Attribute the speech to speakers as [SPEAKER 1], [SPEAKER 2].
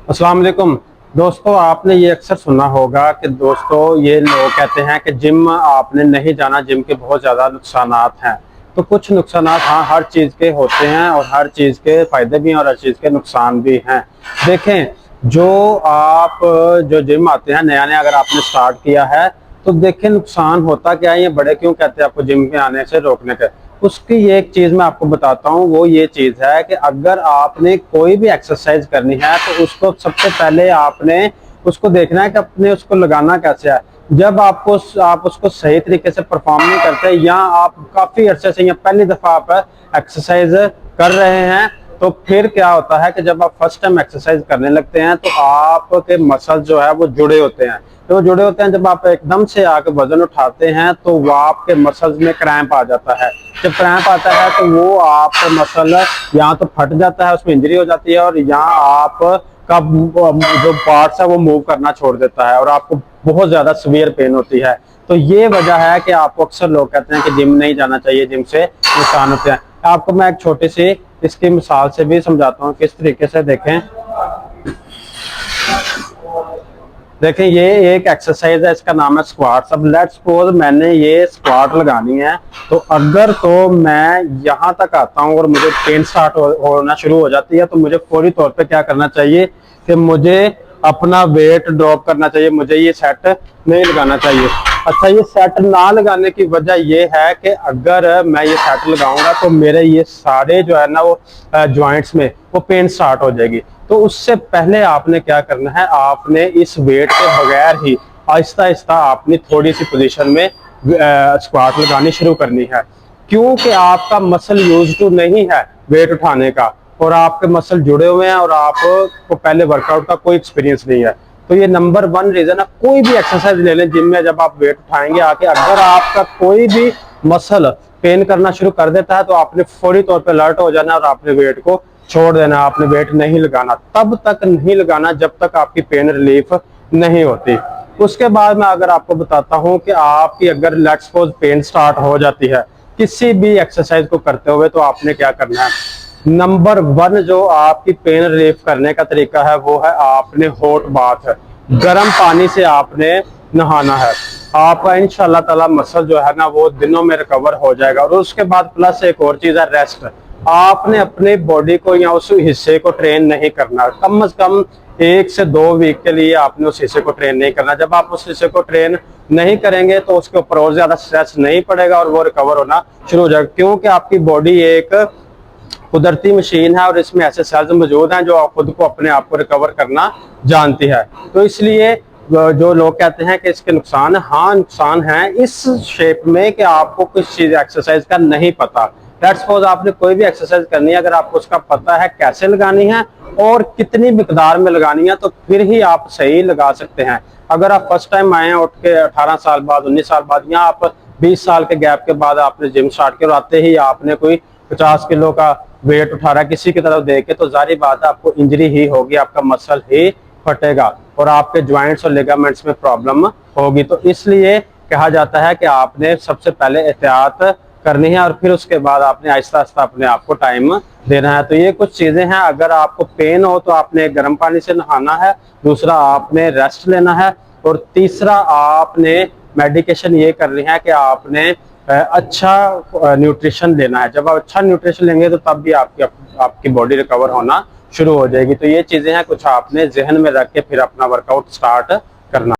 [SPEAKER 1] अस्सलाम वालेकुम दोस्तों। आपने ये अक्सर सुना होगा कि दोस्तों ये लोग कहते हैं कि जिम आपने नहीं जाना, जिम के बहुत ज़्यादा नुकसानात हैं। तो कुछ नुकसानात हाँ हर चीज़ के होते हैं और हर चीज़ के फ़ायदे भी हैं और हर चीज़ के नुकसान भी हैं। देखें जो आप जो जिम आते हैं नया नया अगर आपने स्टार्ट किया है तो देखें नुकसान होता क्या है। ये बड़े क्यों कहते हैं आपको जिम में आने से रोकने के, उसकी ये एक चीज मैं आपको बताता हूँ। वो ये चीज है कि अगर आपने कोई भी एक्सरसाइज करनी है तो उसको सबसे पहले आपने उसको देखना है कि अपने उसको लगाना कैसे है। जब आप उसको सही तरीके से परफॉर्म नहीं करते या आप काफी अरसे से या पहली दफा आप एक्सरसाइज कर रहे हैं तो फिर क्या होता है कि जब आप फर्स्ट टाइम एक्सरसाइज करने लगते हैं तो आपके मसल जो है वो जुड़े होते हैं। तो वो जुड़े होते हैं, जब आप एकदम से आके वजन उठाते हैं तो वो आपके मसल्स में क्रैम्प आ जाता है। जब क्रैम्प आता है तो वो आपका मसल यहाँ तो फट जाता है, उसमें इंजरी हो जाती है और यहाँ आप का जो पार्ट्स है वो मूव करना छोड़ देता है और आपको बहुत ज्यादा सीवियर पेन होती है। तो ये वजह है कि आपको अक्सर लोग कहते हैं कि जिम नहीं जाना चाहिए, जिम से नुकसान होते हैं। आपको मैं एक छोटी सी इसकी मिसाल से भी समझाता हूँ किस तरीके से। देखें ये एक एक्सरसाइज है, इसका नाम है स्क्वाट्स। अब लेट्स सपोज मैंने ये स्क्वाट लगानी है तो अगर तो मैं यहाँ तक आता हूँ और मुझे पेन स्टार्ट होना शुरू हो जाती है तो मुझे फौरी तौर पे क्या करना चाहिए कि मुझे अपना वेट ड्रॉप करना चाहिए, मुझे ये सेट नहीं लगाना चाहिए। अच्छा, ये सेट ना लगाने की वजह ये है कि अगर मैं ये सेट लगाऊंगा तो मेरे ये सारे जो है ना वो जॉइंट्स में वो पेन स्टार्ट हो जाएगी। तो उससे पहले आपने क्या करना है, आपने इस वेट के बगैर ही आहिस्ता आहिस्ता आपने थोड़ी सी पोजीशन में स्क्वाट लगानी शुरू करनी है। क्योंकि आपका मसल यूज टू नहीं है वेट उठाने का और आपके मसल जुड़े हुए हैं और आपको पहले वर्कआउट का कोई एक्सपीरियंस नहीं है। तो ये नंबर 1 रीजन है। कोई भी एक्सरसाइज ले लें जिम में, जब आप वेट उठाएंगे आके अगर आपका कोई भी मसल पेन करना शुरू कर देता है तो आपने फौरी तौर पे अलर्ट हो जाना और आपने वेट को छोड़ देना। आपने वेट नहीं लगाना, तब तक नहीं लगाना जब तक आपकी पेन रिलीफ नहीं होती। उसके बाद मैं अगर आपको बताता हूँ कि आपकी अगर लेट्स सपोज पेन स्टार्ट हो जाती है किसी भी एक्सरसाइज को करते हुए तो आपने क्या करना है। नंबर 1 जो आपकी पेन रिलीफ करने का तरीका है वो है आपने हॉट बाथ, गर्म पानी से आपने नहाना है। आपका इंशाल्लाह ताला मसल जो है ना वो दिनों में रिकवर हो जाएगा। और उसके बाद प्लस एक और चीज है रेस्ट। आपने अपने बॉडी को या उस हिस्से को ट्रेन नहीं करना, कम से कम 1 से 2 वीक के लिए आपने उस हिस्से को ट्रेन नहीं करना। जब आप उस हिस्से को ट्रेन नहीं करेंगे तो उसके ऊपर और ज्यादा स्ट्रेस नहीं पड़ेगा और वो रिकवर होना शुरू हो जाएगा। क्योंकि आपकी बॉडी एक कुदरती मशीन है और इसमें ऐसे सेल्स मौजूद हैं जो खुद को अपने आप को रिकवर करना जानती है। तो इसलिए जो लोग कहते हैं कि इसके नुकसान है, हाँ नुकसान है इस शेप में कि आपको कुछ चीज एक्सरसाइज का नहीं पता। लेट्स सपोज आपने कोई भी एक्सरसाइज करनी है, अगर आपको उसका पता है कैसे लगानी है और कितनी मिकदार में लगानी है तो फिर ही आप सही लगा सकते हैं। अगर आप फर्स्ट टाइम आए हैं उठ के 18 साल बाद, 19 साल बाद या आप 20 साल के गैप के बाद आपने जिम स्टार्ट किया और आते ही आपने कोई 50 किलो का वेट उठा रहा है किसी की तरफ देख के, तो जारी बात है आपको इंजरी ही होगी, आपका मसल ही फटेगा और आपके ज्वाइंट्स और लिगामेंट्स में प्रॉब्लम होगी। तो इसलिए कहा जाता है कि आपने सबसे पहले एहतियात करनी है और फिर उसके बाद आपने आहिस्ता आहिस्ता अपने आप को टाइम देना है। तो ये कुछ चीजें हैं। अगर आपको पेन हो तो आपने गर्म पानी से नहाना है, दूसरा आपने रेस्ट लेना है और तीसरा आपने मेडिकेशन ये करनी है कि आपने अच्छा न्यूट्रिशन लेना है। जब आप अच्छा न्यूट्रिशन लेंगे तो तब भी आपकी बॉडी रिकवर होना शुरू हो जाएगी। तो ये चीजें हैं कुछ आपने जहन में रख के फिर अपना वर्कआउट स्टार्ट